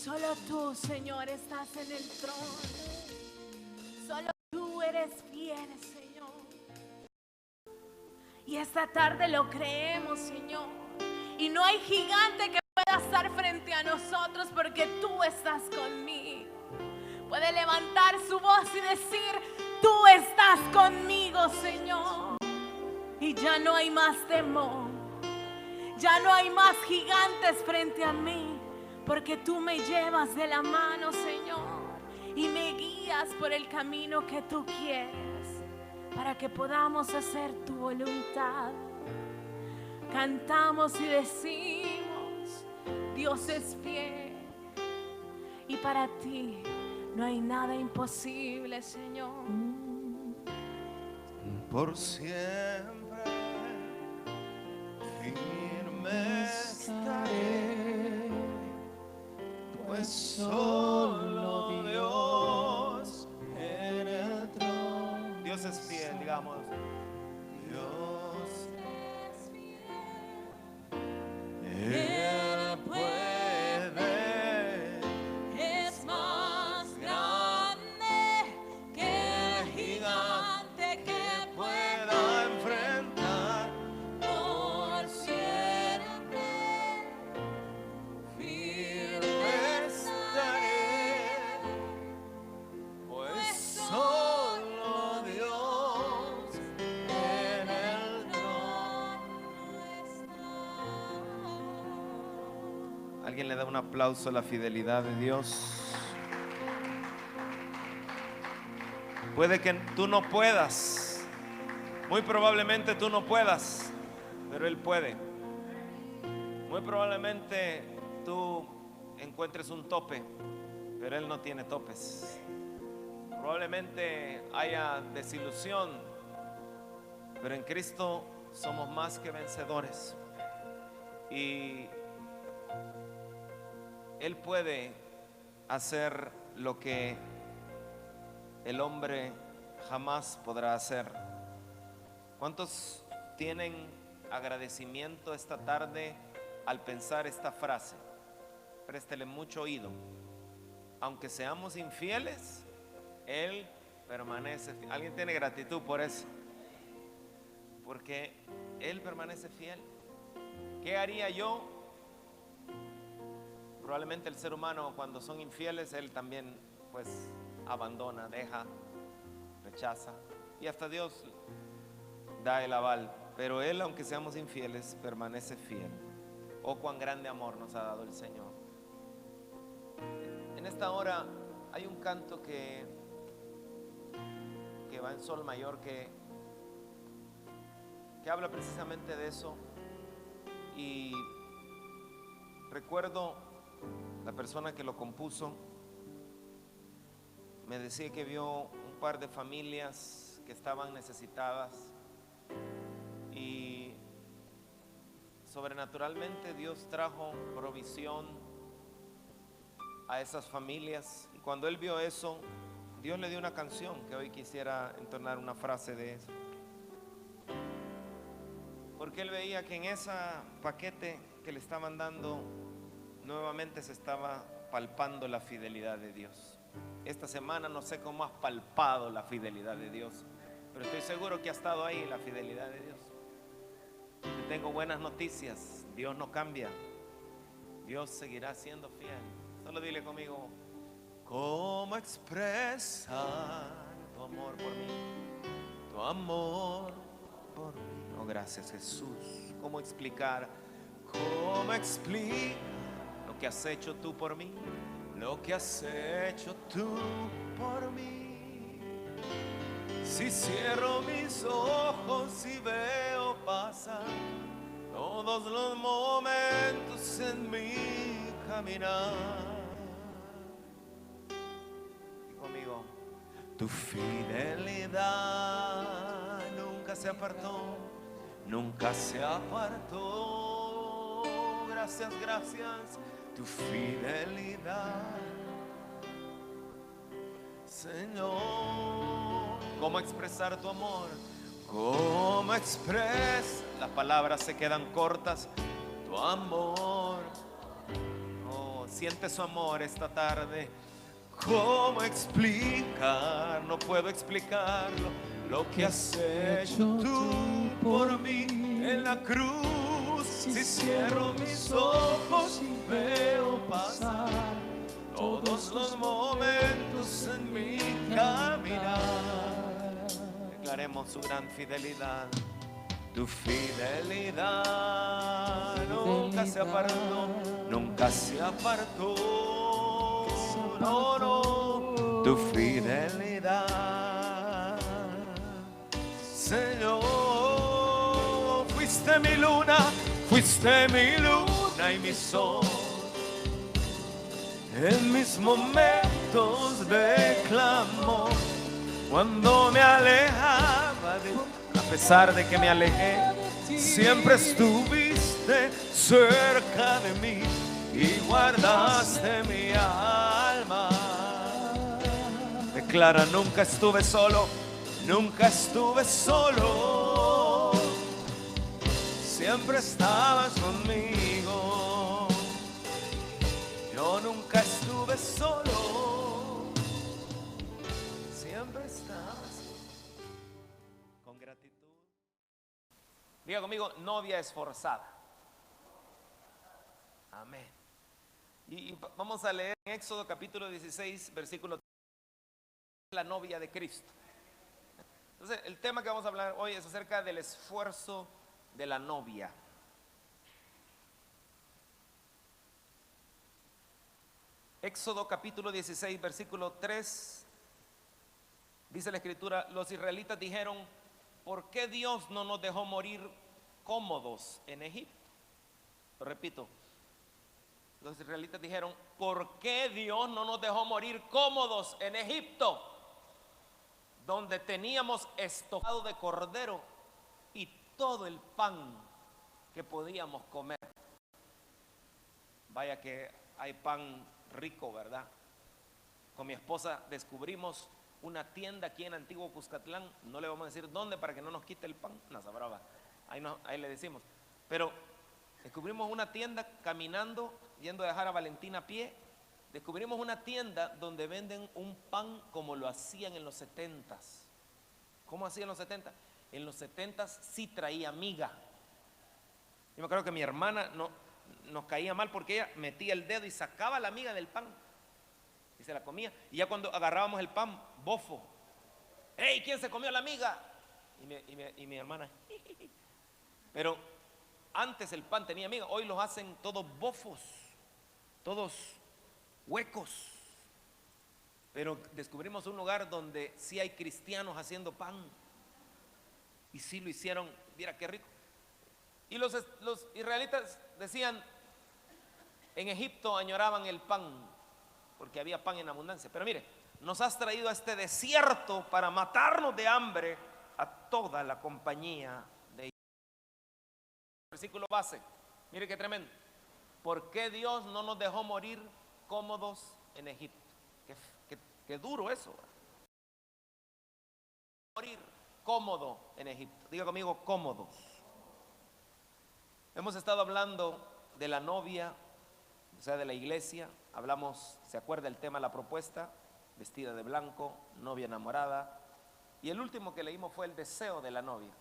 Solo tú, Señor, estás en el trono. Solo tú eres fiel, Señor. Y esta tarde lo creemos, Señor. Y no hay gigante que pueda estar frente a nosotros porque tú estás conmigo. Puede levantar su voz y decir: tú estás conmigo, Señor. Y ya no hay más temor. Ya no hay más gigantes frente a mí, porque tú me llevas de la mano, Señor, y me guías por el camino que tú quieres, para que podamos hacer tu voluntad. Cantamos y decimos: Dios es fiel, y para ti no hay nada imposible, Señor. Por siempre firme estaré, pues solo Dios en el trono. Dios es fiel, digamos. Dios es fiel. Él puede, es más grande que el gigante que pueda enfrentar. Por siempre firme estaré, pues solo Dios en el trono está. ¿Alguien le da un aplauso a la fidelidad de Dios? Puede que tú no puedas, muy probablemente tú no puedas, pero Él puede. Muy probablemente tú encuentres un tope, pero Él no tiene topes. Probablemente haya desilusión, pero en Cristo somos más que vencedores. Y Él puede hacer lo que el hombre jamás podrá hacer. ¿Cuántos tienen agradecimiento esta tarde al pensar esta frase? Préstele mucho oído. Aunque seamos infieles, Él permanece fiel. ¿Alguien tiene gratitud por eso? Porque Él permanece fiel. ¿Qué haría yo? Probablemente el ser humano, cuando son infieles, él también pues abandona, deja, rechaza, y hasta Dios da el aval. Pero Él, aunque seamos infieles, permanece fiel. Oh, cuán grande amor nos ha dado el Señor. En esta hora hay un canto que va en sol mayor que habla precisamente de eso. Y recuerdo la persona que lo compuso me decía que vio un par de familias que estaban necesitadas y sobrenaturalmente Dios trajo provisión a esas familias. Y cuando él vio eso, Dios le dio una canción que hoy quisiera entonar una frase de eso, porque él veía que en ese paquete que le estaban dando nuevamente se estaba palpando la fidelidad de Dios. Esta semana no sé cómo has palpado la fidelidad de Dios, pero estoy seguro que ha estado ahí la fidelidad de Dios. Te tengo buenas noticias: Dios no cambia, Dios seguirá siendo fiel. Solo dile conmigo: ¿cómo expresar tu amor por mí? Tu amor por mí. Oh, gracias, Jesús. ¿Cómo explicar? ¿Cómo explicar lo que has hecho tú por mí? Lo que has hecho tú por mí. Si cierro mis ojos y veo pasar todos los momentos en mi caminar, y conmigo: tu fidelidad nunca se apartó, nunca se apartó. Gracias, gracias. Tu fidelidad, Señor. ¿Cómo expresar tu amor? ¿Cómo expresar? Las palabras se quedan cortas. Tu amor. Oh, siente su amor esta tarde. ¿Cómo explicar? No puedo explicarlo, lo que has hecho tú por mí en la cruz. Si cierro mis ojos y veo pasar todos los momentos en mi caminar, declaremos su gran fidelidad. Tu fidelidad nunca se apartó, nunca se apartó. No, no, tu fidelidad, Señor. Fuiste mi luna y mi sol. En mis momentos de clamor, cuando me alejaba de ti, a pesar de que me alejé, siempre estuviste cerca de mí y guardaste mi alma. Declara, nunca estuve solo, nunca estuve solo. Siempre estabas conmigo. Yo nunca estuve solo. Siempre estabas con gratitud. Diga conmigo, novia esforzada. Amén. Y vamos a leer en Éxodo capítulo 16, versículo 3, la novia de Cristo. Entonces, el tema que vamos a hablar hoy es acerca del esfuerzo de la novia. Éxodo capítulo 16, versículo 3, dice la escritura: los israelitas dijeron, ¿por qué Dios no nos dejó morir cómodos en Egipto? Lo repito. Los israelitas dijeron, ¿por qué Dios no nos dejó morir cómodos en Egipto, donde teníamos estofado de cordero y todo el pan que podíamos comer? Vaya que hay pan rico, ¿verdad? Con mi esposa descubrimos una tienda aquí en Antiguo Cuscatlán, no le vamos a decir dónde para que no nos quite el pan, no sabrá, ahí le decimos, pero descubrimos una tienda caminando, yendo a dejar a Valentina a pie. Descubrimos una tienda donde venden un pan como lo hacían en los 70s. ¿Cómo hacían en los 70? En los 70s sí traía miga. Yo me acuerdo que mi hermana nos caía mal porque ella metía el dedo y sacaba la miga del pan y se la comía. Y ya cuando agarrábamos el pan, bofo. ¡Ey! ¿Quién se comió la miga? Y mi hermana. Pero antes el pan tenía miga, hoy los hacen todos bofos, todos huecos. Pero descubrimos un lugar donde sí hay cristianos haciendo pan. Y sí lo hicieron, mira qué rico. Y los israelitas decían, en Egipto añoraban el pan, porque había pan en abundancia. Pero mire, nos has traído a este desierto para matarnos de hambre a toda la compañía de Egipto. Versículo base, mire qué tremendo. ¿Por qué Dios no nos dejó morir cómodos en Egipto? Qué duro eso. Morir cómodo en Egipto. Diga conmigo, cómodos. Hemos estado hablando de la novia, o sea, de la iglesia. Hablamos, ¿se acuerda el tema, la propuesta? Vestida de blanco, novia enamorada. Y el último que leímos fue el deseo de la novia.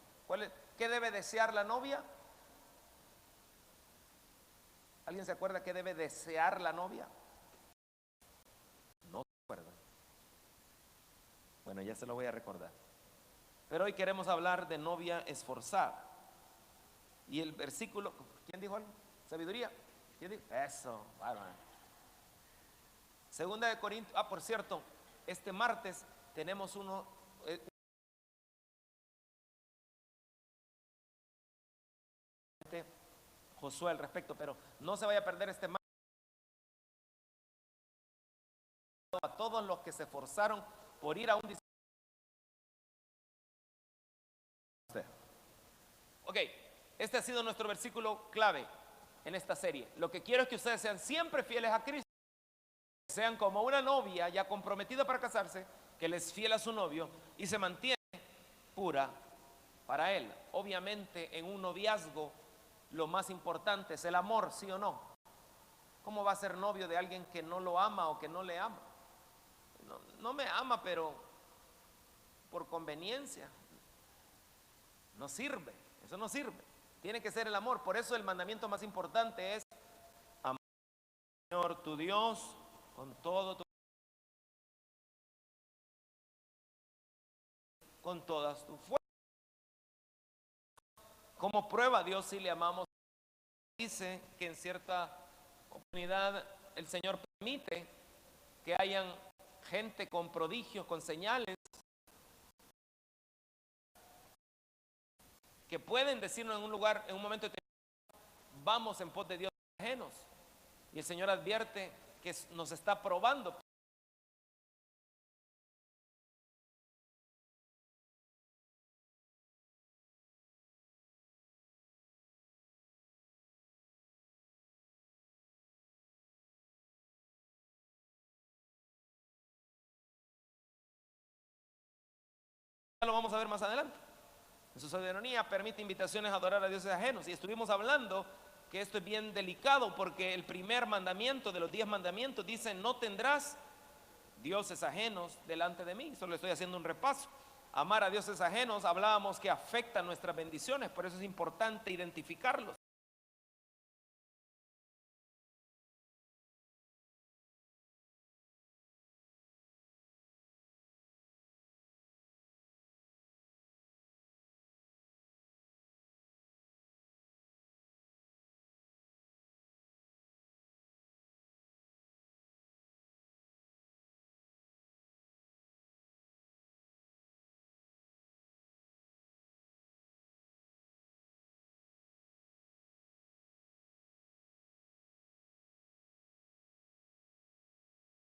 ¿Qué debe desear la novia? ¿Alguien se acuerda qué debe desear la novia? No se acuerda. Bueno, ya se lo voy a recordar. Pero hoy queremos hablar de novia esforzada. Y el versículo, ¿quién dijo algo? ¿Sabiduría? ¿Quién dijo? Eso, bárbaro. Segunda de Corintios, por cierto, este martes tenemos Josué al respecto, pero no se vaya a perder este martes. A todos los que se esforzaron por ir a un discipulado. Ok, este ha sido nuestro versículo clave en esta serie. Lo que quiero es que ustedes sean siempre fieles a Cristo, sean como una novia ya comprometida para casarse, que le es fiel a su novio y se mantiene pura para él. Obviamente en un noviazgo lo más importante es el amor, ¿sí o no? ¿Cómo va a ser novio de alguien que no lo ama o que no le ama? No, no me ama, pero por conveniencia. No sirve, eso no sirve. Tiene que ser el amor. Por eso el mandamiento más importante es amar al Señor tu Dios con todo tu, con todas tus fuerzas. Como prueba, Dios sí le amamos. Dice que en cierta oportunidad el Señor permite que hayan gente con prodigios, con señales, que pueden decirnos en un lugar, en un momento determinado, vamos en pos de Dios ajenos. Y el Señor advierte que nos está probando. Ya lo vamos a ver más adelante. En su soberanía permite invitaciones a adorar a dioses ajenos. Y estuvimos hablando que esto es bien delicado, porque el primer mandamiento de los 10 mandamientos dice: no tendrás dioses ajenos delante de mí. Solo estoy haciendo un repaso. Amar a dioses ajenos, hablábamos que afecta nuestras bendiciones, por eso es importante identificarlos.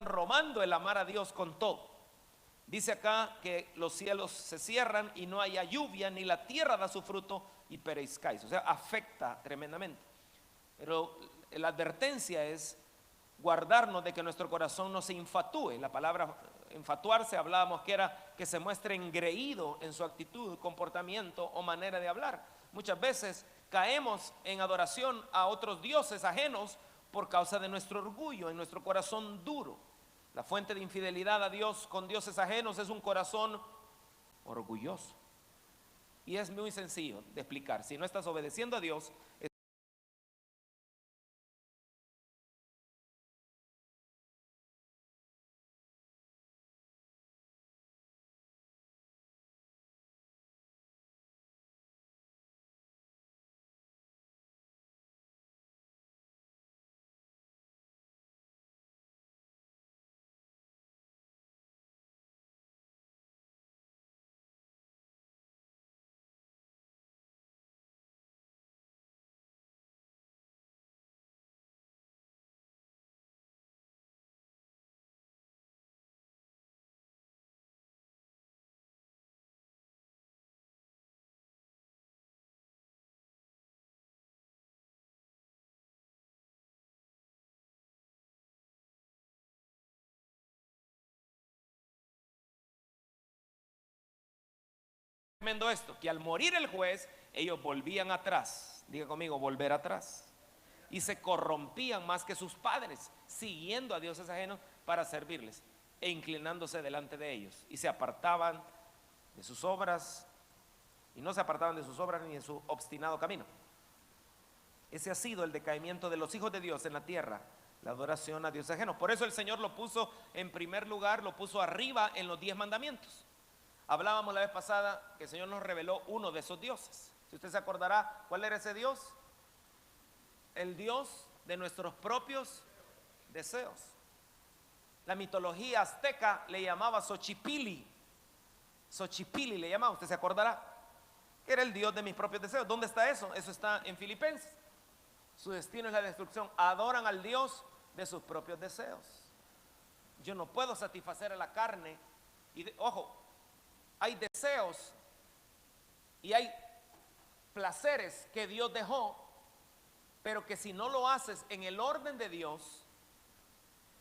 Robando el amar a Dios con todo. Dice acá que los cielos se cierran y no haya lluvia, ni la tierra da su fruto y perezcáis. O sea, afecta tremendamente. Pero la advertencia es guardarnos de que nuestro corazón no se infatúe. La palabra infatuarse, hablábamos que era que se muestre engreído en su actitud, comportamiento o manera de hablar. Muchas veces caemos en adoración a otros dioses ajenos por causa de nuestro orgullo, en nuestro corazón duro. La fuente de infidelidad a Dios con dioses ajenos es un corazón orgulloso. Y es muy sencillo de explicar. Si no estás obedeciendo a Dios, tremendo esto, que al morir el juez, ellos volvían atrás. Diga conmigo, volver atrás. Y se corrompían más que sus padres, siguiendo a dioses ajenos para servirles e inclinándose delante de ellos. Y se apartaban de sus obras, y no se apartaban de sus obras ni de su obstinado camino. Ese ha sido el decaimiento de los hijos de Dios en la tierra, la adoración a dioses ajenos. Por eso el Señor lo puso en primer lugar, lo puso arriba en los 10 mandamientos. Hablábamos la vez pasada que el Señor nos reveló uno de esos dioses. Si usted se acordará, ¿cuál era ese Dios? El Dios de nuestros propios deseos. La mitología azteca le llamaba Xochipilli. Xochipilli le llamaba, usted se acordará, que era el Dios de mis propios deseos. ¿Dónde está eso? Eso está en Filipenses. Su destino es la destrucción. Adoran al Dios de sus propios deseos. Yo no puedo satisfacer a la carne. Y ojo, hay deseos y hay placeres que Dios dejó, pero que si no lo haces en el orden de Dios,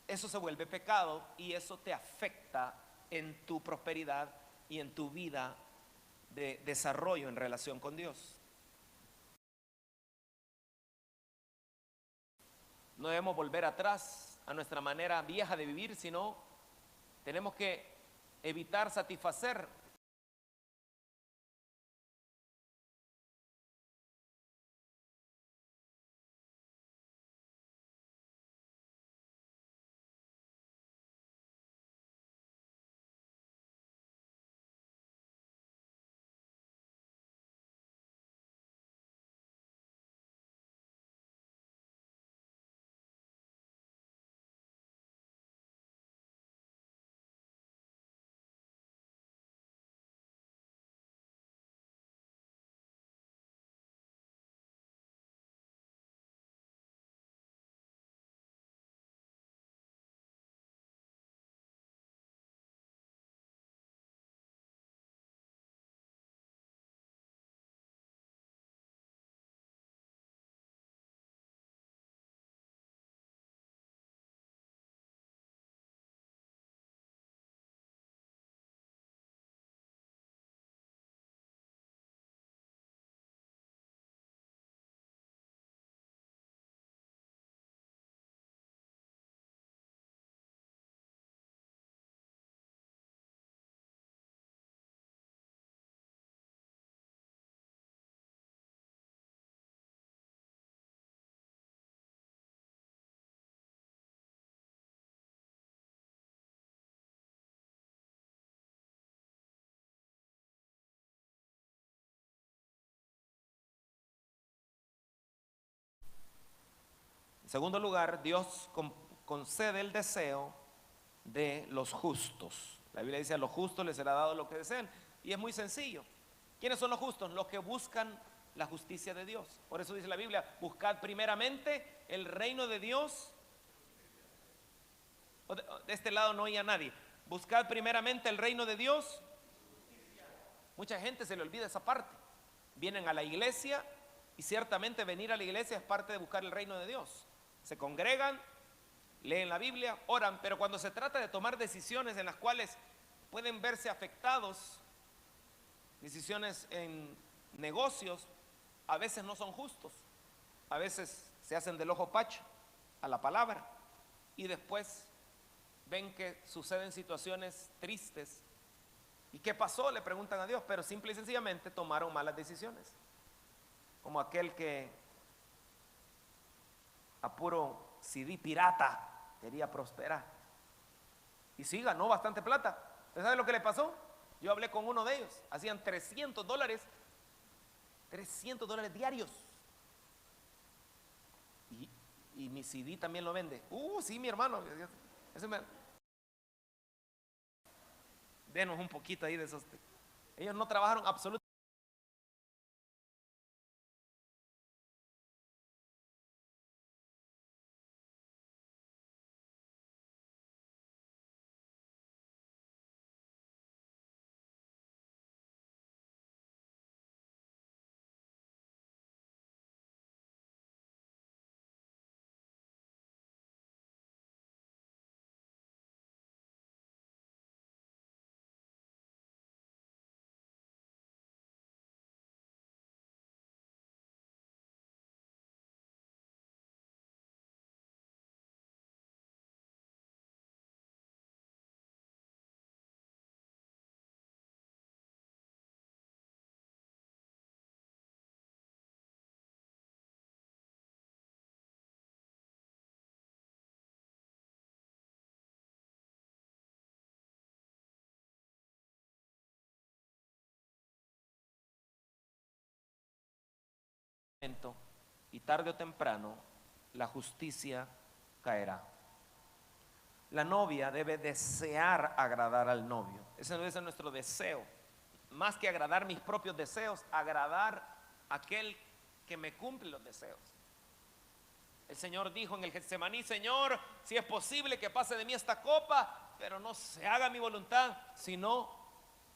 eso se vuelve pecado y eso te afecta en tu prosperidad y en tu vida de desarrollo en relación con Dios. No debemos volver atrás a nuestra manera vieja de vivir, sino tenemos que evitar satisfacer En segundo lugar, Dios concede el deseo de los justos. La Biblia dice: a los justos les será dado lo que desean. Y es muy sencillo. ¿Quiénes son los justos? Los que buscan la justicia de Dios. Por eso dice la Biblia: buscad primeramente el reino de Dios. De este lado no oía nadie. Buscad primeramente el reino de Dios. Mucha gente se le olvida esa parte. Vienen a la iglesia, y ciertamente venir a la iglesia es parte de buscar el reino de Dios. Se congregan, leen la Biblia, oran, pero cuando se trata de tomar decisiones en las cuales pueden verse afectados, decisiones en negocios, a veces no son justos, a veces se hacen del ojo pacho a la palabra, y después ven que suceden situaciones tristes. ¿Y qué pasó?, le preguntan a Dios, pero simple y sencillamente tomaron malas decisiones, como aquel que a puro CD pirata quería prosperar, y sí, ganó bastante plata. ¿Usted sabe lo que le pasó? Yo hablé con uno de ellos, hacían $300 diarios, y mi CD también lo vende. Sí, mi hermano, denos un poquito ahí de esos. Ellos no trabajaron absolutamente. Y tarde o temprano la justicia caerá. La novia debe desear agradar al novio. Ese debe ser nuestro deseo. Más que agradar mis propios deseos, agradar a aquel que me cumple los deseos. El Señor dijo en el Getsemaní: Señor, si es posible que pase de mí esta copa, pero no se haga mi voluntad, sino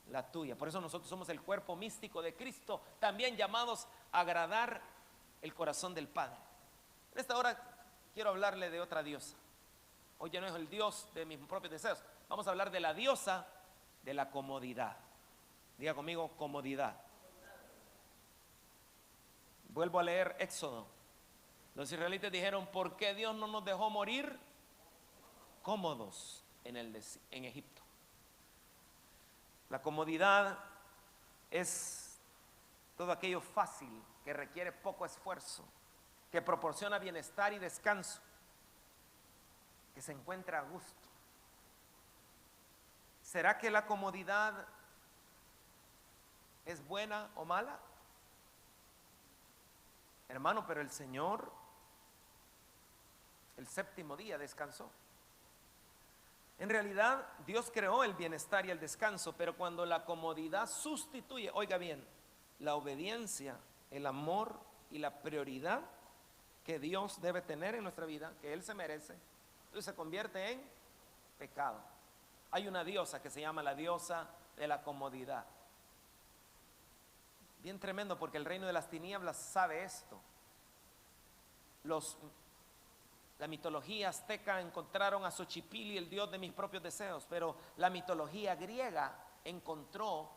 la tuya. Por eso nosotros somos el cuerpo místico de Cristo, también llamados a agradar el corazón del Padre. En esta hora quiero hablarle de otra diosa. Hoy ya no es el Dios de mis propios deseos. Vamos a hablar de la diosa de la comodidad. Diga conmigo: comodidad. Vuelvo a leer Éxodo. Los israelitas dijeron: ¿por qué Dios no nos dejó morir cómodos en Egipto? La comodidad es todo aquello fácil que requiere poco esfuerzo, que proporciona bienestar y descanso, que se encuentra a gusto. ¿Será que la comodidad es buena o mala? Hermano, pero el Señor el séptimo día descansó. En realidad, Dios creó el bienestar y el descanso, pero cuando la comodidad sustituye, oiga bien, la obediencia, el amor y la prioridad que Dios debe tener en nuestra vida, que Él se merece, entonces se convierte en pecado. Hay una diosa que se llama la diosa de la comodidad. Bien tremendo, porque el reino de las tinieblas sabe esto. La mitología azteca encontraron a Xochipilli, el dios de mis propios deseos, pero la mitología griega encontró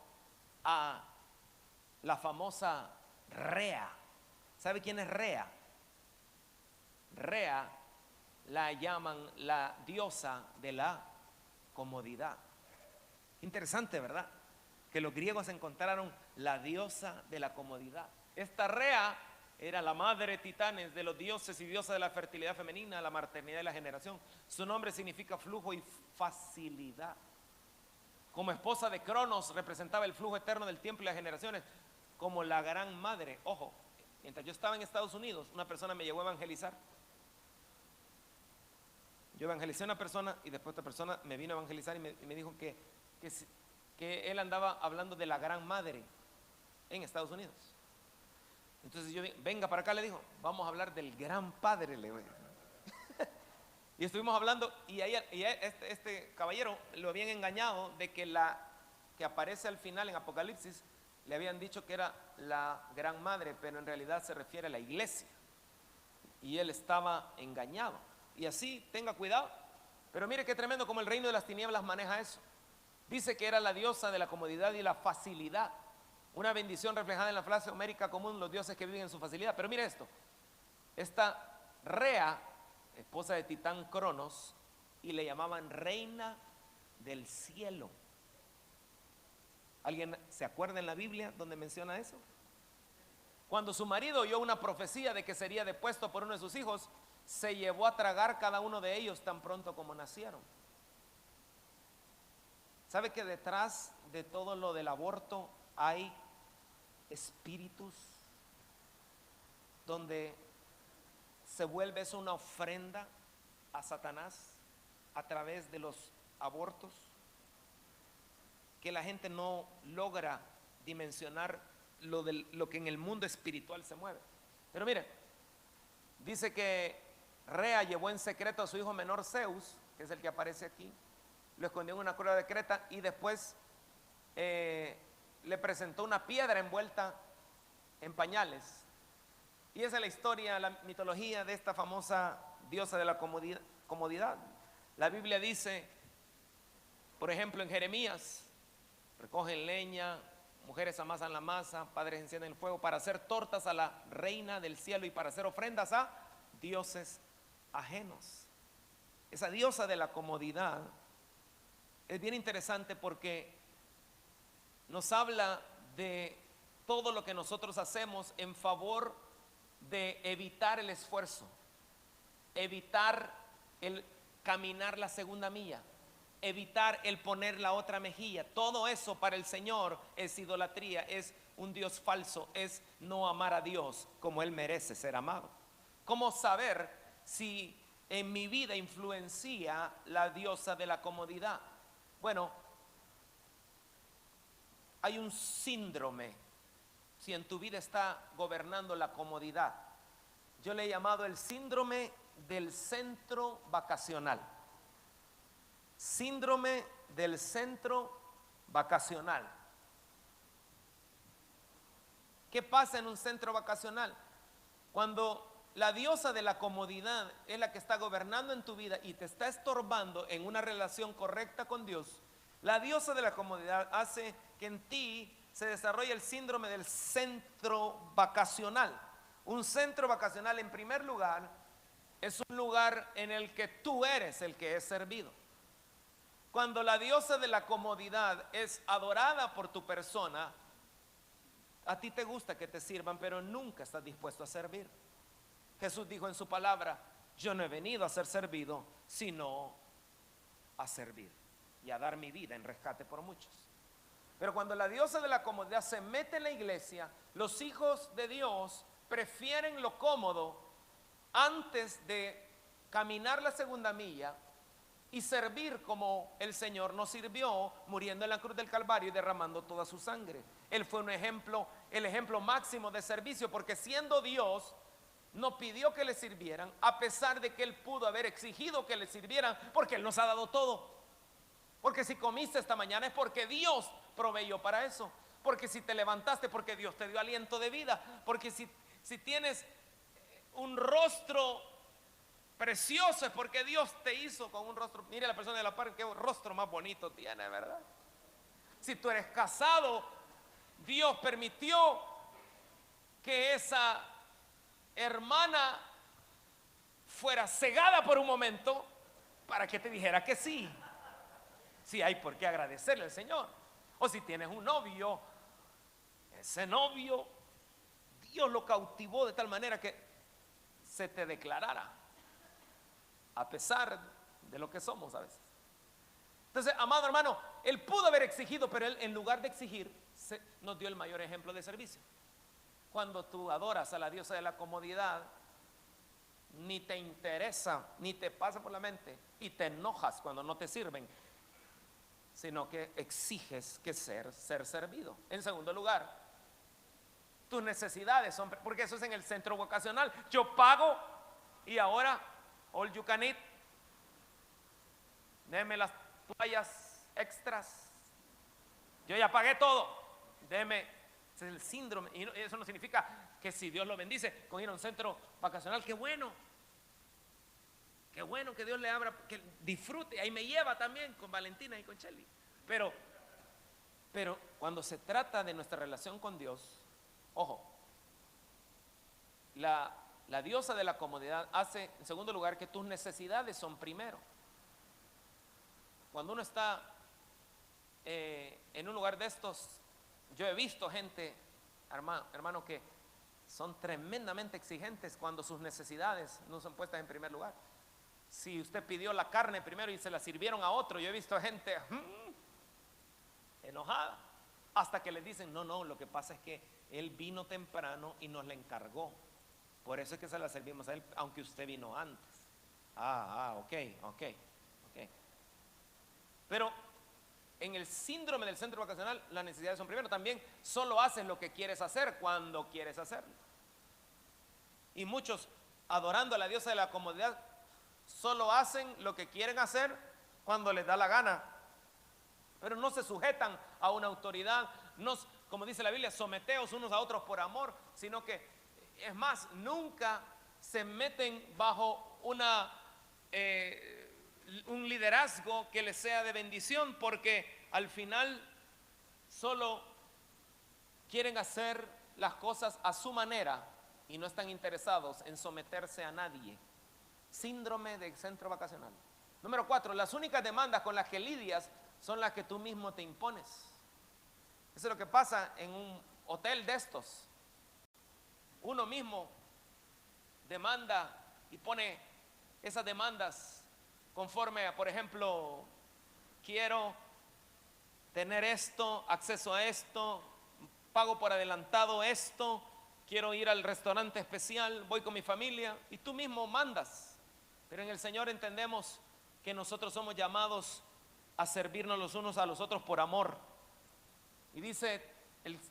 a la famosa Rea. ¿Sabe quién es Rea? Rea la llaman la diosa de la comodidad. Interesante, ¿verdad? Que los griegos encontraron la diosa de la comodidad. Esta Rea era la madre titanes de los dioses y diosas de la fertilidad femenina, la maternidad y la generación. Su nombre significa flujo y facilidad. Como esposa de Cronos representaba el flujo eterno del tiempo y las generaciones. Como la gran madre, ojo, mientras yo estaba en Estados Unidos, una persona me llegó a evangelizar. Yo evangelicé a una persona y después otra persona me vino a evangelizar y me dijo que él andaba hablando de la gran madre en Estados Unidos. Entonces yo, venga para acá, le dijo, vamos a hablar del gran padre, le voy. Y estuvimos hablando y este caballero lo habían engañado de que la que aparece al final en Apocalipsis le habían dicho que era la gran madre, pero en realidad se refiere a la iglesia. Y él estaba engañado. Y así, tenga cuidado. Pero mire qué tremendo como el reino de las tinieblas maneja eso. Dice que era la diosa de la comodidad y la facilidad. Una bendición reflejada en la frase homérica común, los dioses que viven en su facilidad. Pero mire esto, esta Rea, esposa de Titán Cronos, y le llamaban reina del cielo. ¿Alguien se acuerda en la Biblia donde menciona eso? Cuando su marido oyó una profecía de que sería depuesto por uno de sus hijos, se llevó a tragar cada uno de ellos tan pronto como nacieron. ¿Sabe que detrás de todo lo del aborto hay espíritus donde se vuelve eso una ofrenda a Satanás a través de los abortos? Que la gente no logra dimensionar lo que en el mundo espiritual se mueve. Pero mire, dice que Rea llevó en secreto a su hijo menor Zeus, que es el que aparece aquí, lo escondió en una cueva de Creta y después le presentó una piedra envuelta en pañales. Y esa es la historia, la mitología de esta famosa diosa de la comodidad. La Biblia dice, por ejemplo, en Jeremías, recogen leña, mujeres amasan la masa, padres encienden el fuego para hacer tortas a la reina del cielo y para hacer ofrendas a dioses ajenos. Esa diosa de la comodidad es bien interesante porque nos habla de todo lo que nosotros hacemos en favor de evitar el esfuerzo, evitar el caminar la segunda milla, evitar el poner la otra mejilla. Todo eso para el Señor es idolatría, es un Dios falso, es no amar a Dios como Él merece ser amado. ¿Cómo saber si en mi vida influencia la diosa de la comodidad? Bueno, hay un síndrome si en tu vida está gobernando la comodidad. Yo le he llamado el síndrome del centro vacacional. Síndrome del centro vacacional. ¿Qué pasa en un centro vacacional? Cuando la diosa de la comodidad es la que está gobernando en tu vida y te está estorbando en una relación correcta con Dios, la diosa de la comodidad hace que en ti se desarrolle el síndrome del centro vacacional. Un centro vacacional, en primer lugar, es un lugar en el que tú eres el que es servido. Cuando la diosa de la comodidad es adorada por tu persona, a ti te gusta que te sirvan, pero nunca estás dispuesto a servir. Jesús dijo en su palabra: yo no he venido a ser servido, sino a servir y a dar mi vida en rescate por muchos. Pero cuando la diosa de la comodidad se mete en la iglesia, los hijos de Dios prefieren lo cómodo antes de caminar la segunda milla y servir como el Señor nos sirvió, muriendo en la cruz del Calvario y derramando toda su sangre. Él fue un ejemplo, el ejemplo máximo de servicio, porque siendo Dios no pidió que le sirvieran, a pesar de que Él pudo haber exigido que le sirvieran, porque Él nos ha dado todo. Porque si comiste esta mañana es porque Dios proveyó para eso. Porque si te levantaste, porque Dios te dio aliento de vida. Porque si tienes un rostro precioso, es porque Dios te hizo con un rostro. Mire a la persona de la par, qué rostro más bonito tiene, ¿verdad? Si tú eres casado, Dios permitió que esa hermana fuera cegada por un momento para que te dijera que sí. Sí, hay por qué agradecerle al Señor. O si tienes un novio, ese novio Dios lo cautivó de tal manera que se te declarara, a pesar de lo que somos a veces. Entonces, amado hermano, Él pudo haber exigido, pero Él, en lugar de exigir, nos dio el mayor ejemplo de servicio. Cuando tú adoras a la diosa de la comodidad, ni te interesa, ni te pasa por la mente, y te enojas cuando no te sirven, sino que exiges que ser servido. En segundo lugar, tus necesidades son, porque eso es en el centro vocacional. Yo pago y ahora all you can eat, déme las toallas extras, yo ya pagué todo, déme. Ese es el síndrome, y eso no significa que si Dios lo bendice con ir a un centro vacacional, qué bueno que Dios le abra, que disfrute. Ahí me lleva también con Valentina y con Shelly. Pero cuando se trata de nuestra relación con Dios, ojo, la diosa de la comodidad hace, en segundo lugar, que tus necesidades son primero. Cuando uno está en un lugar de estos, yo he visto gente, hermano, que son tremendamente exigentes cuando sus necesidades no son puestas en primer lugar. Si usted pidió la carne primero y se la sirvieron a otro, yo he visto gente enojada, hasta que les dicen: no, lo que pasa es que él vino temprano y nos la encargó, por eso es que se la servimos a él, aunque usted vino antes. Ok. Pero en el síndrome del centro vacacional, las necesidades son primero. También solo haces lo que quieres hacer cuando quieres hacerlo. Y muchos, adorando a la diosa de la comodidad, solo hacen lo que quieren hacer cuando les da la gana, pero no se sujetan a una autoridad. No, como dice la Biblia, someteos unos a otros por amor, sino que, es más, nunca se meten bajo un liderazgo que les sea de bendición, porque al final solo quieren hacer las cosas a su manera y no están interesados en someterse a nadie. Síndrome del centro vacacional. Número 4, las únicas demandas con las que lidias son las que tú mismo te impones. Eso es lo que pasa en un hotel de estos. Uno mismo demanda y pone esas demandas conforme a, por ejemplo, quiero tener esto, acceso a esto, pago por adelantado esto, quiero ir al restaurante especial, voy con mi familia, y tú mismo mandas. Pero en el Señor entendemos que nosotros somos llamados a servirnos los unos a los otros por amor. Y dice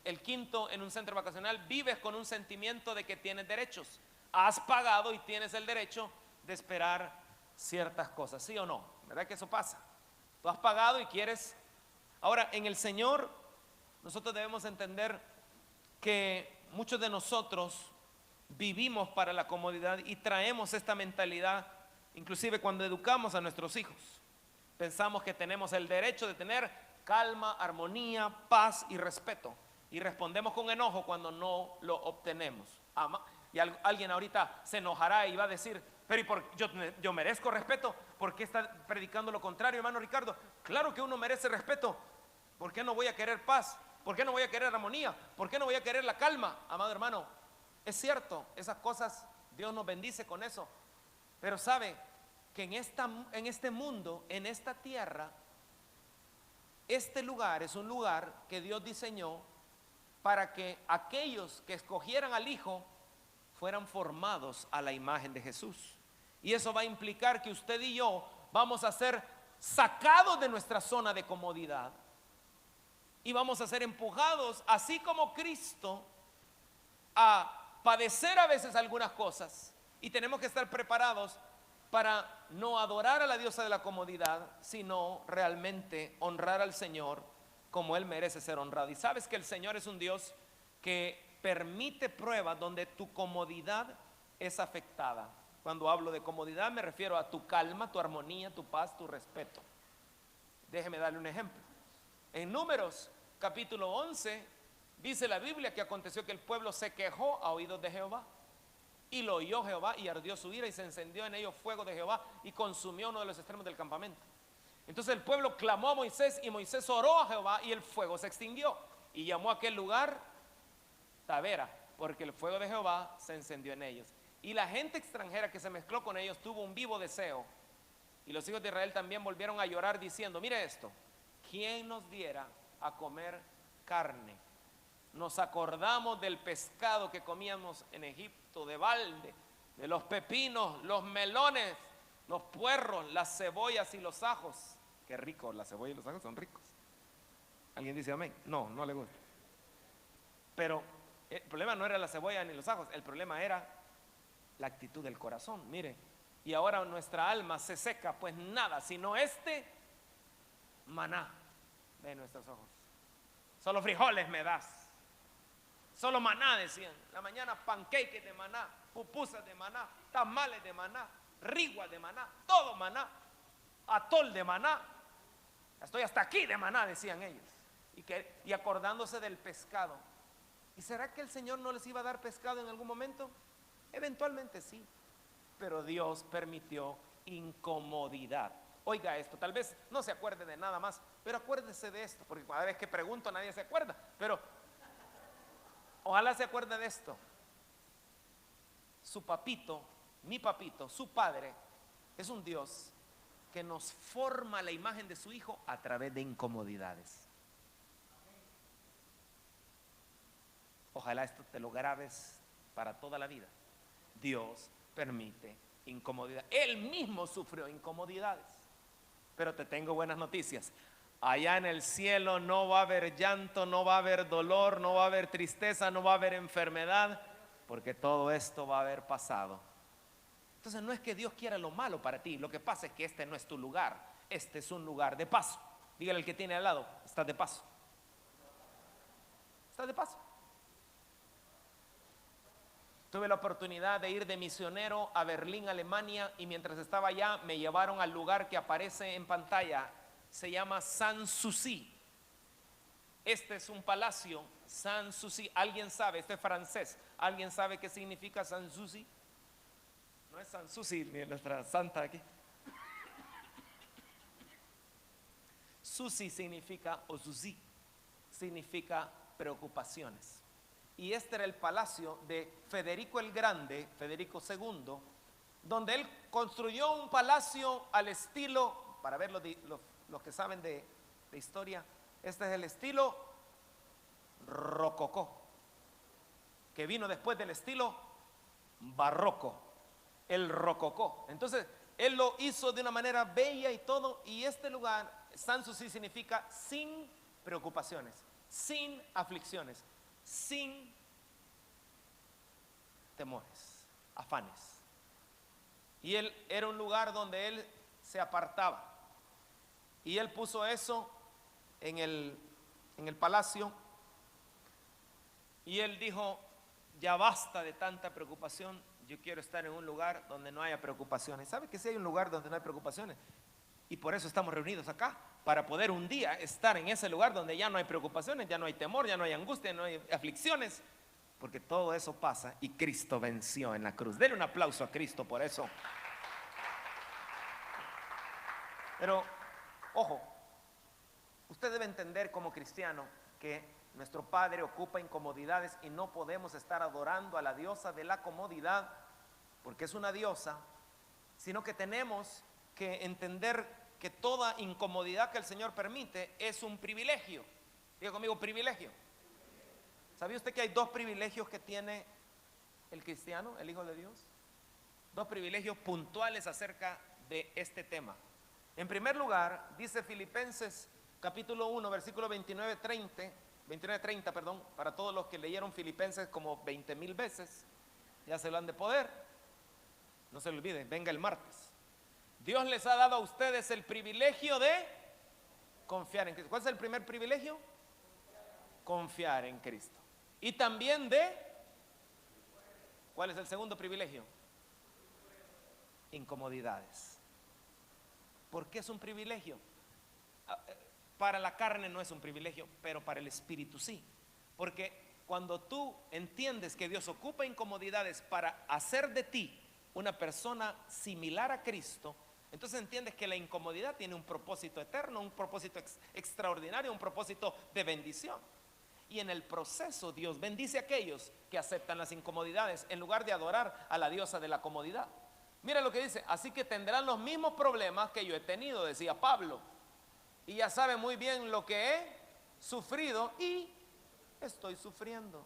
el quinto, en un centro vacacional, vives con un sentimiento de que tienes derechos. Has pagado y tienes el derecho de esperar ciertas cosas, ¿sí o no? ¿Verdad que eso pasa? Tú has pagado y quieres. Ahora, en el Señor, nosotros debemos entender que muchos de nosotros vivimos para la comodidad y traemos esta mentalidad, inclusive cuando educamos a nuestros hijos. Pensamos que tenemos el derecho de tener calma, armonía, paz y respeto, y respondemos con enojo cuando no lo obtenemos. Y alguien ahorita se enojará y va a decir, pero ¿y yo merezco respeto? ¿Por qué está predicando lo contrario, hermano Ricardo? Claro que uno merece respeto. ¿Por qué no voy a querer paz? ¿Por qué no voy a querer armonía? ¿Por qué no voy a querer la calma? Amado hermano, es cierto, esas cosas Dios nos bendice con eso. Pero sabe que en este mundo, en esta tierra, este lugar es un lugar que Dios diseñó para que aquellos que escogieran al Hijo fueran formados a la imagen de Jesús. Y eso va a implicar que usted y yo vamos a ser sacados de nuestra zona de comodidad y vamos a ser empujados, así como Cristo, a padecer a veces algunas cosas. Y tenemos que estar preparados para no adorar a la diosa de la comodidad, sino realmente honrar al Señor como Él merece ser honrado. Y sabes que el Señor es un Dios que permite pruebas donde tu comodidad es afectada. Cuando hablo de comodidad me refiero a tu calma, tu armonía, tu paz, tu respeto. Déjeme darle un ejemplo. En Números capítulo 11 dice la Biblia que aconteció que el pueblo se quejó a oídos de Jehová. Y lo oyó Jehová y ardió su ira y se encendió en ellos fuego de Jehová y consumió uno de los extremos del campamento. Entonces el pueblo clamó a Moisés y Moisés oró a Jehová y el fuego se extinguió. Y llamó a aquel lugar Tabera, porque el fuego de Jehová se encendió en ellos. Y la gente extranjera que se mezcló con ellos tuvo un vivo deseo. Y los hijos de Israel también volvieron a llorar diciendo, mire esto, ¿quién nos diera a comer carne? Nos acordamos del pescado que comíamos en Egipto, de balde, de los pepinos, los melones, los puerros, las cebollas y los ajos. Qué rico, las cebollas y los ajos son ricos. ¿Alguien dice amén? No, no le gusta. Pero el problema no era la cebolla ni los ajos, el problema era la actitud del corazón. Mire, y ahora nuestra alma se seca, pues nada, sino este maná de nuestros ojos. Solo frijoles me das. Solo maná, decían. La mañana pancakes de maná, pupusas de maná, tamales de maná, riguas de maná, todo maná, atol de maná. Estoy hasta aquí de maná, decían ellos. Y acordándose del pescado. ¿Y será que el Señor no les iba a dar pescado en algún momento? Eventualmente sí. Pero Dios permitió incomodidad. Oiga esto, tal vez no se acuerde de nada más, pero acuérdese de esto, porque cada vez que pregunto nadie se acuerda. Pero ojalá se acuerde de esto. Su papito, mi papito, su padre, es un Dios que nos forma la imagen de su Hijo a través de incomodidades. Ojalá esto te lo grabes para toda la vida. Dios permite incomodidad. Él mismo sufrió incomodidades. Pero te tengo buenas noticias. Allá en el cielo no va a haber llanto, no va a haber dolor, no va a haber tristeza, no va a haber enfermedad, porque todo esto va a haber pasado. Entonces no es que Dios quiera lo malo para ti, lo que pasa es que este no es tu lugar, este es un lugar de paso. Dígale al que tiene al lado, estás de paso. Estás de paso. Tuve la oportunidad de ir de misionero a Berlín, Alemania, y mientras estaba allá me llevaron al lugar que aparece en pantalla. Se llama Sanssouci. Este es un palacio, Sanssouci. ¿Alguien sabe? Este es francés. ¿Alguien sabe qué significa Sanssouci? No es Sanssouci, nuestra santa aquí. Susi significa, o Susi significa preocupaciones. Y este era el palacio de Federico el Grande, Federico II, donde él construyó un palacio al estilo, para ver los que saben de historia, este es el estilo rococó, que vino después del estilo barroco, el rococó. Entonces, él lo hizo de una manera bella y todo, y este lugar, Sanssouci, significa sin preocupaciones, sin aflicciones, sin temores, afanes. Y él era un lugar donde él se apartaba. Y él puso eso en el palacio. Y él dijo, ya basta de tanta preocupación, yo quiero estar en un lugar donde no haya preocupaciones. ¿Sabe que sí hay un lugar donde no hay preocupaciones? Y por eso estamos reunidos acá, para poder un día estar en ese lugar donde ya no hay preocupaciones, ya no hay temor, ya no hay angustia, no hay aflicciones. porque todo eso pasa y Cristo venció en la cruz. Denle un aplauso a Cristo por eso. Pero, ojo, usted debe entender como cristiano que nuestro Padre ocupa incomodidades y no podemos estar adorando a la diosa de la comodidad porque es una diosa, sino que tenemos que entender que toda incomodidad que el Señor permite es un privilegio. Diga conmigo, privilegio. ¿Sabía usted que hay dos privilegios que tiene el cristiano, el Hijo de Dios? Dos privilegios puntuales acerca de este tema. En primer lugar, dice Filipenses capítulo 1, versículo 29-30, perdón, para todos los que leyeron Filipenses como 20,000 veces, ya se lo han de poder. No se lo olviden, venga el martes. Dios les ha dado a ustedes el privilegio de confiar en Cristo. ¿Cuál es el primer privilegio? Confiar en Cristo. Y también ¿cuál es el segundo privilegio? Incomodidades. ¿Por qué es un privilegio? Para la carne no es un privilegio, pero para el espíritu sí. Porque cuando tú entiendes que Dios ocupa incomodidades para hacer de ti una persona similar a Cristo, entonces entiendes que la incomodidad tiene un propósito eterno, un propósito extraordinario, un propósito de bendición. Y en el proceso Dios bendice a aquellos que aceptan las incomodidades en lugar de adorar a la diosa de la comodidad. Mira lo que dice: así que tendrán los mismos problemas que yo he tenido, decía Pablo, y ya sabe muy bien lo que he sufrido y estoy sufriendo.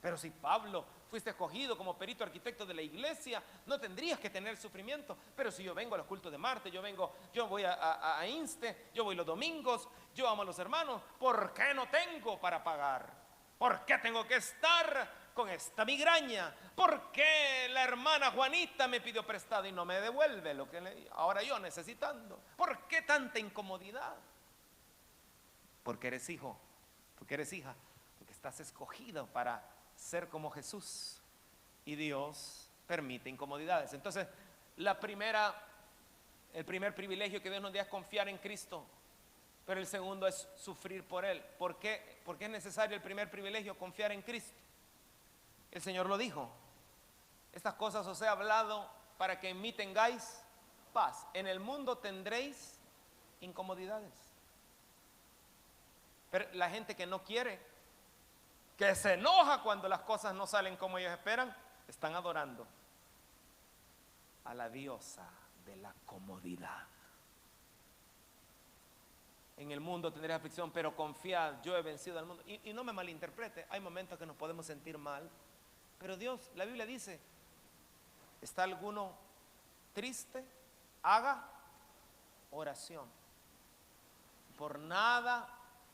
Pero si Pablo fuiste escogido como perito arquitecto de la iglesia, no tendrías que tener sufrimiento. Pero si yo vengo a los cultos de martes, yo voy a Inste, yo voy los domingos, yo amo a los hermanos, ¿por qué no tengo para pagar? ¿Por qué tengo que estar con esta migraña? ¿Por qué la hermana Juanita me pidió prestado y no me devuelve lo que ahora yo necesitando? ¿Por qué tanta incomodidad? Porque eres hijo, porque eres hija, porque estás escogido para ser como Jesús, y Dios permite incomodidades. Entonces, el primer privilegio que Dios nos da es confiar en Cristo, pero el segundo es sufrir por Él. ¿Por qué? Porque es necesario el primer privilegio, confiar en Cristo. El Señor lo dijo: estas cosas os he hablado para que en mí tengáis paz. En el mundo tendréis incomodidades. Pero la gente que no quiere, que se enoja cuando las cosas no salen como ellos esperan, están adorando a la diosa de la comodidad. En el mundo tendréis aflicción, pero confiad, yo he vencido al mundo. Y no me malinterprete, hay momentos que nos podemos sentir mal, pero Dios, la Biblia dice: ¿está alguno triste? Haga oración. Por nada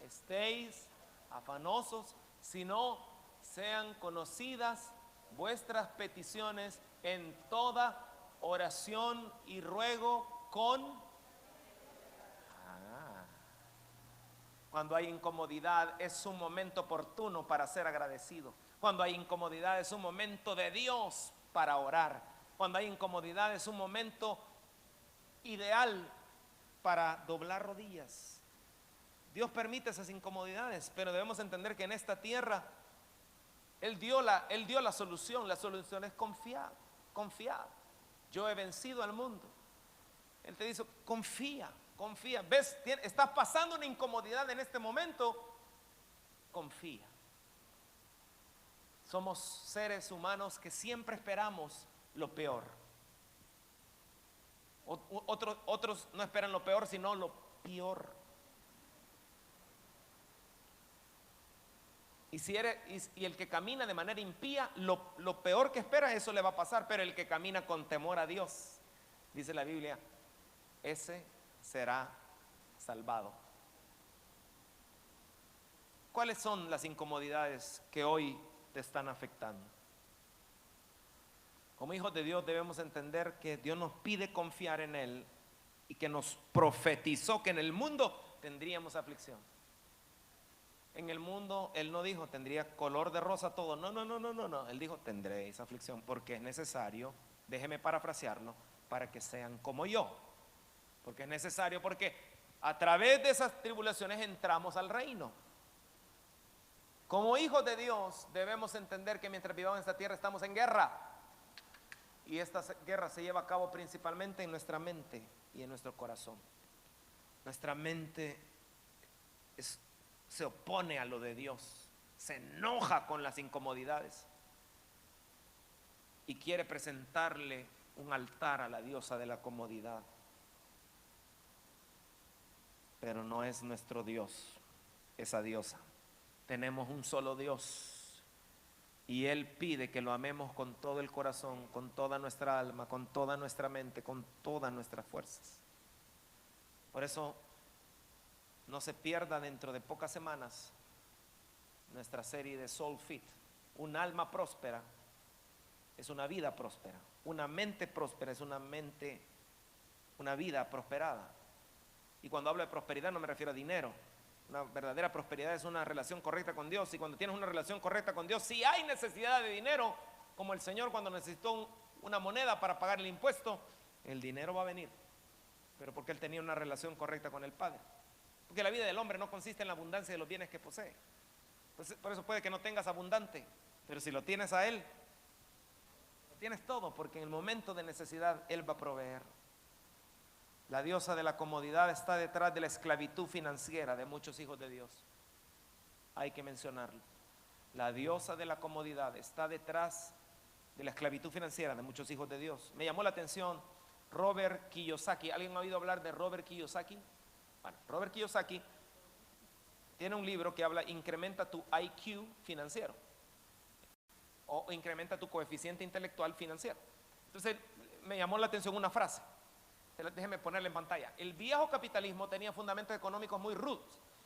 estéis afanosos, sino sean conocidas vuestras peticiones en toda oración y ruego con... Cuando hay incomodidad es un momento oportuno para ser agradecido. Cuando hay incomodidad es un momento de Dios para orar. Cuando hay incomodidad es un momento ideal para doblar rodillas. Dios permite esas incomodidades, pero debemos entender que en esta tierra Él dio la solución. La solución es confiar, confiar. Yo he vencido al mundo. Él te dice: confía, confía. ¿Ves? Estás pasando una incomodidad en este momento. Confía. Somos seres humanos que siempre esperamos lo peor. Otros no esperan lo peor, sino lo peor. Y el que camina de manera impía, lo peor que espera, eso le va a pasar. Pero el que camina con temor a Dios, dice la Biblia, ese será salvado. ¿Cuáles son las incomodidades que hoy te están afectando? Como hijos de Dios debemos entender que Dios nos pide confiar en Él y que nos profetizó que en el mundo tendríamos aflicción. En el mundo Él no dijo tendría color de rosa todo, no, Él dijo tendréis aflicción, porque es necesario, déjeme parafrasearlo, para que sean como yo. Porque es necesario, porque a través de esas tribulaciones entramos al reino. Como hijos de Dios debemos entender que mientras vivamos en esta tierra estamos en guerra. Y esta guerra se lleva a cabo principalmente en nuestra mente y en nuestro corazón. Nuestra mente se opone a lo de Dios, se enoja con las incomodidades y quiere presentarle un altar a la diosa de la comodidad. Pero no es nuestro Dios esa diosa. Tenemos un solo Dios y Él pide que lo amemos con todo el corazón, con toda nuestra alma, con toda nuestra mente, con todas nuestras fuerzas. Por eso no se pierda dentro de pocas semanas nuestra serie de Soul Fit. Un alma próspera es una vida próspera. Una mente próspera es una vida prosperada. Y cuando hablo de prosperidad no me refiero a dinero. Una verdadera prosperidad es una relación correcta con Dios. Y cuando tienes una relación correcta con Dios, si hay necesidad de dinero, como el Señor cuando necesitó una moneda para pagar el impuesto, el dinero va a venir. Pero porque Él tenía una relación correcta con el Padre. Porque la vida del hombre no consiste en la abundancia de los bienes que posee. Entonces, por eso puede que no tengas abundante, pero si lo tienes a Él, lo tienes todo, porque en el momento de necesidad Él va a proveer. La diosa de la comodidad está detrás de la esclavitud financiera de muchos hijos de Dios. Hay que mencionarlo. La diosa de la comodidad está detrás de la esclavitud financiera de muchos hijos de Dios. Me llamó la atención Robert Kiyosaki. ¿Alguien ha oído hablar de Robert Kiyosaki? Bueno, Robert Kiyosaki tiene un libro que habla Incrementa tu IQ financiero o incrementa tu coeficiente intelectual financiero. Entonces me llamó la atención una frase. Déjeme ponerla en pantalla. El viejo capitalismo tenía fundamentos económicos muy rudos.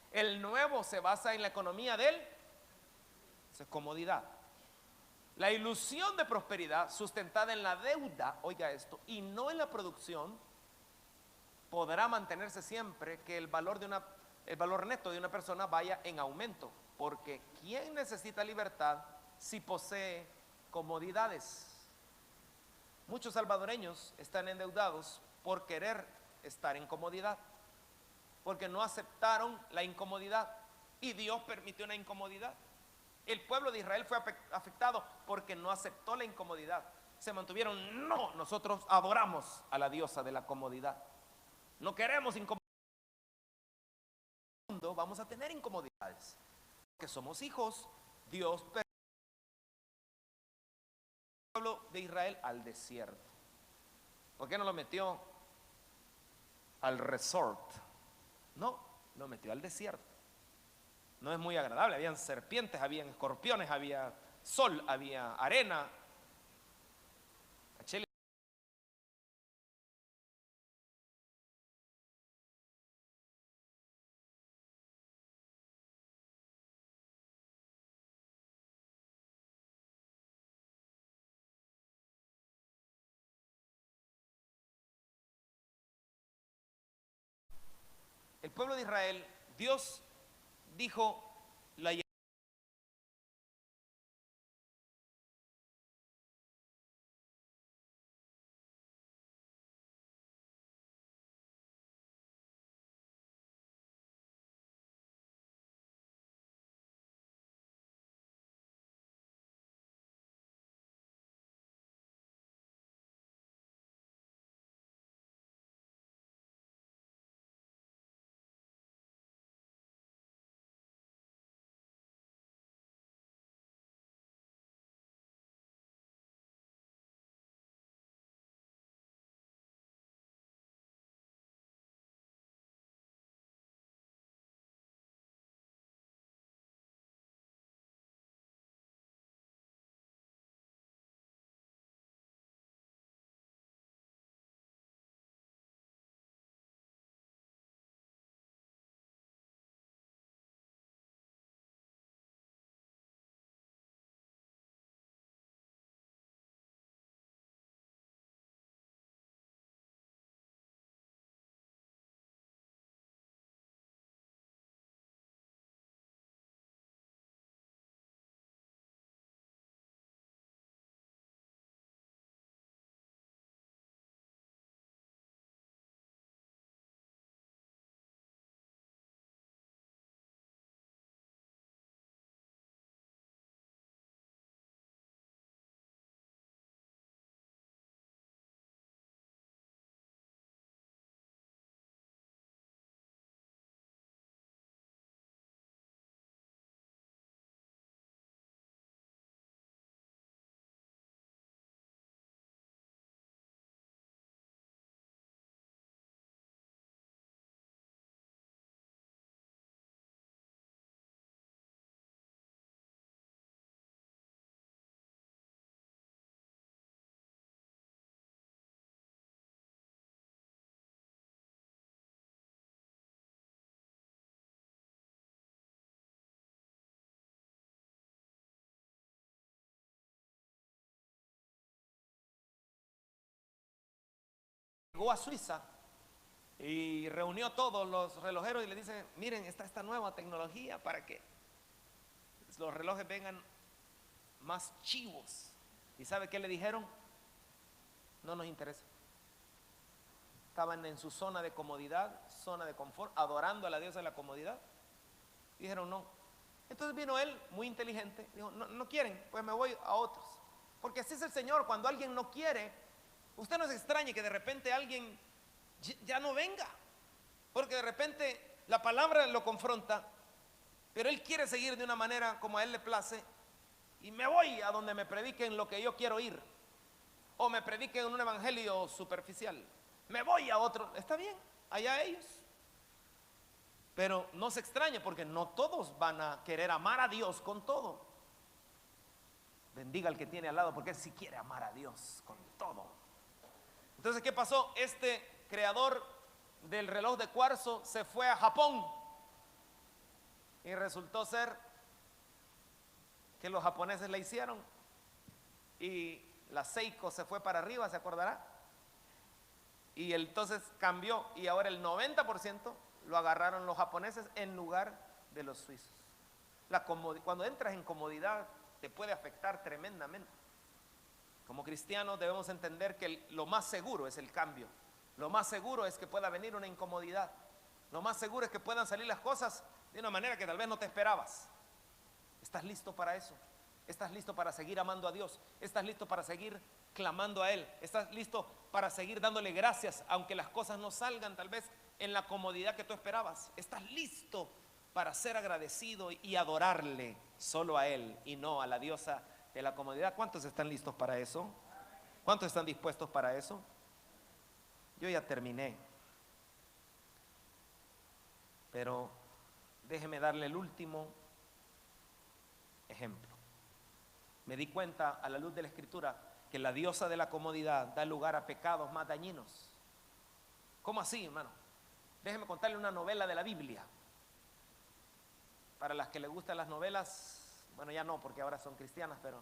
El nuevo se basa en la economía de comodidad. La ilusión de prosperidad sustentada en la deuda, oiga esto, y no en la producción, podrá mantenerse siempre que el valor neto de una persona vaya en aumento. Porque ¿quién necesita libertad si posee comodidades? Muchos salvadoreños están endeudados por querer estar en comodidad, porque no aceptaron la incomodidad y Dios permitió una incomodidad. El pueblo de Israel fue afectado porque no aceptó la incomodidad. Se mantuvieron, no, nosotros adoramos a la diosa de la comodidad. No queremos incomodidad. Vamos a tener incomodidades, porque somos hijos. Dios permitió al pueblo de Israel al desierto. ¿Por qué no lo metió al resort? No, lo metió al desierto. No es muy agradable. Habían serpientes, habían escorpiones, había sol, había arena. El pueblo de Israel, Dios dijo, la llegó a Suiza y reunió todos los relojeros y le dice: miren, está esta nueva tecnología para que los relojes vengan más chivos. ¿Y sabe qué le dijeron? No nos interesa. Estaban en su zona de comodidad, zona de confort, adorando a la diosa de la comodidad. Dijeron no. Entonces vino él, muy inteligente, dijo: no quieren, pues me voy a otros. Porque así es el Señor, cuando alguien no quiere, usted no se extrañe que de repente alguien ya no venga, porque de repente la palabra lo confronta, pero él quiere seguir de una manera como a él le place, y me voy a donde me prediquen lo que yo quiero ir, o me prediquen un evangelio superficial. Me voy a otro. Está bien, allá ellos. Pero no se extrañe, porque no todos van a querer amar a Dios con todo. Bendiga al que tiene al lado, porque él sí quiere amar a Dios con todo. Entonces, ¿qué pasó? Este creador del reloj de cuarzo se fue a Japón, y resultó ser que los japoneses le hicieron, y la Seiko se fue para arriba, ¿se acordará? Y entonces cambió, y ahora el 90% lo agarraron los japoneses en lugar de los suizos. Cuando entras en comodidad te puede afectar tremendamente. Como cristianos debemos entender que lo más seguro es el cambio. Lo más seguro es que pueda venir una incomodidad. Lo más seguro es que puedan salir las cosas de una manera que tal vez no te esperabas. ¿Estás listo para eso? ¿Estás listo para seguir amando a Dios? ¿Estás listo para seguir clamando a Él? ¿Estás listo para seguir dándole gracias aunque las cosas no salgan tal vez en la comodidad que tú esperabas? ¿Estás listo para ser agradecido y adorarle solo a Él y no a la diosa de la comodidad? ¿Cuántos están listos para eso? ¿Cuántos están dispuestos para eso? Yo ya terminé, pero déjeme darle el último ejemplo. Me di cuenta a la luz de la Escritura que la diosa de la comodidad da lugar a pecados más dañinos. ¿Cómo así, hermano? Déjeme contarle una novela de la Biblia. Para las que les gustan las novelas, bueno, ya no, porque ahora son cristianas, pero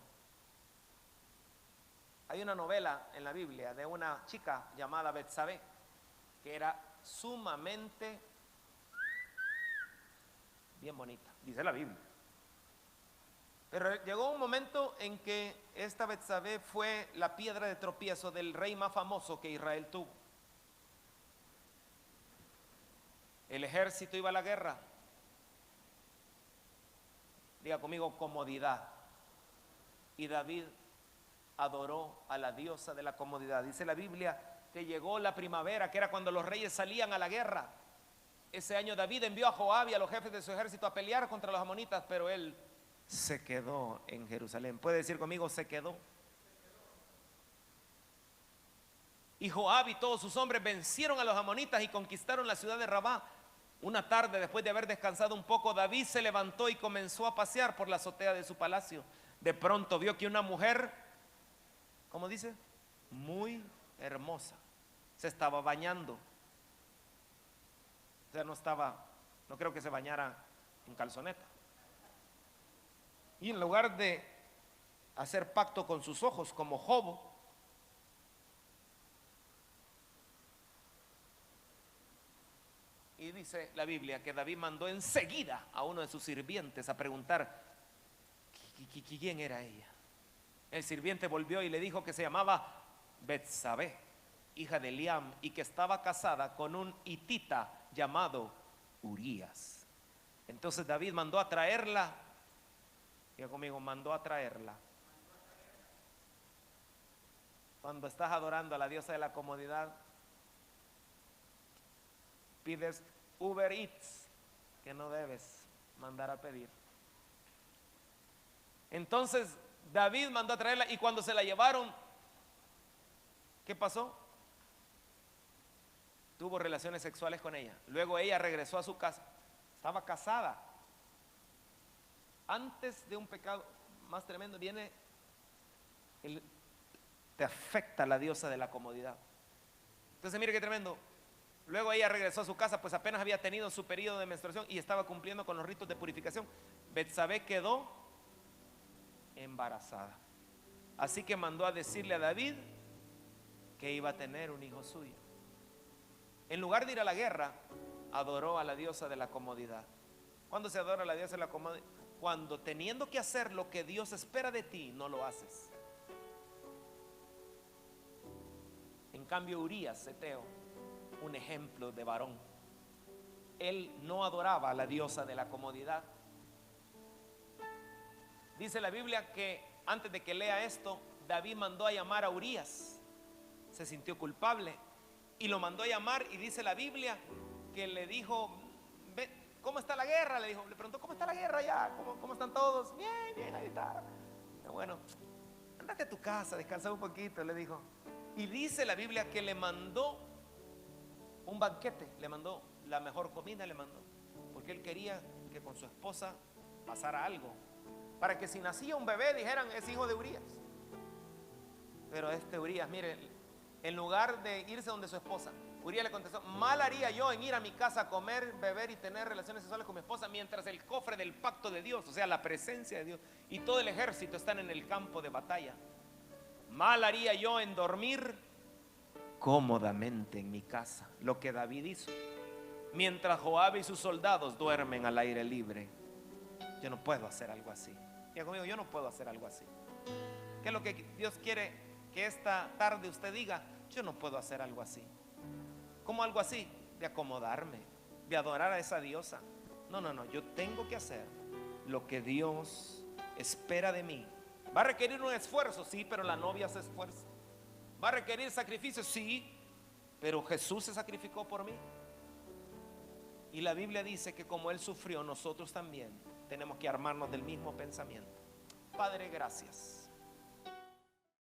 hay una novela en la Biblia de una chica llamada Betsabé, que era sumamente bien bonita, dice la Biblia. Pero llegó un momento en que esta Betsabé fue la piedra de tropiezo del rey más famoso que Israel tuvo. El ejército iba a la guerra. Diga conmigo: comodidad. Y David adoró a la diosa de la comodidad. Dice la Biblia que llegó la primavera, que era cuando los reyes salían a la guerra. Ese año David envió a Joab y a los jefes de su ejército a pelear contra los amonitas, pero él se quedó en Jerusalén. ¿Puede decir conmigo: se quedó? Y Joab y todos sus hombres vencieron a los amonitas y conquistaron la ciudad de Rabá. Una tarde, después de haber descansado un poco, David se levantó y comenzó a pasear por la azotea de su palacio. De pronto vio que una mujer, ¿cómo dice? Muy hermosa, se estaba bañando. O sea, no creo que se bañara en calzoneta. Y en lugar de hacer pacto con sus ojos como Job, y dice la Biblia que David mandó enseguida a uno de sus sirvientes a preguntar quién era ella. El sirviente volvió y le dijo que se llamaba Betsabé, hija de Eliam, y que estaba casada con un hitita llamado Urías. Entonces David mandó a traerla. Diga conmigo: mandó a traerla. Cuando estás adorando a la diosa de la comodidad, pides Uber Eats, que no debes mandar a pedir. Entonces David mandó a traerla, y cuando se la llevaron, ¿qué pasó? Tuvo relaciones sexuales con ella. Luego ella regresó a su casa. Estaba casada. Antes de un pecado más tremendo viene te afecta la diosa de la comodidad. Entonces mire qué tremendo. Luego ella regresó a su casa, pues apenas había tenido su periodo de menstruación y estaba cumpliendo con los ritos de purificación. Betsabé quedó embarazada. Así que mandó a decirle a David que iba a tener un hijo suyo. En lugar de ir a la guerra, adoró a la diosa de la comodidad. ¿Cuándo se adora a la diosa de la comodidad? Cuando teniendo que hacer lo que Dios espera de ti, no lo haces. En cambio, Urías, Eteo, un ejemplo de varón, él no adoraba a la diosa de la comodidad. Dice la Biblia que antes de que lea esto, David mandó a llamar a Urías. Se sintió culpable y lo mandó a llamar, y dice la Biblia que le dijo: ¿cómo está la guerra? Le preguntó: ¿cómo está la guerra ya? ¿Cómo están todos? Bien, bien, ahí está. Bueno, andate a tu casa, descansa un poquito, le dijo. Y dice la Biblia que le mandó un banquete, le mandó la mejor comida, le mandó, porque él quería que con su esposa pasara algo, para que si nacía un bebé dijeran: es hijo de Urías. Pero este Urías, mire, en lugar de irse donde su esposa, Urías le contestó: mal haría yo en ir a mi casa a comer, beber y tener relaciones sexuales con mi esposa, mientras el cofre del pacto de Dios, o sea, la presencia de Dios y todo el ejército están en el campo de batalla. Mal haría yo en dormir cómodamente en mi casa, lo que David hizo, mientras Joab y sus soldados duermen al aire libre. Yo no puedo hacer algo así. Diga conmigo: yo no puedo hacer algo así. ¿Qué es lo que Dios quiere que esta tarde usted diga? Yo no puedo hacer algo así. ¿Cómo algo así? De acomodarme, de adorar a esa diosa. No, yo tengo que hacer lo que Dios espera de mí. ¿Va a requerir un esfuerzo? Sí, pero la novia se esfuerza. ¿Va a requerir sacrificio? Sí, pero Jesús se sacrificó por mí. Y la Biblia dice que como Él sufrió, nosotros también tenemos que armarnos del mismo pensamiento. Padre, gracias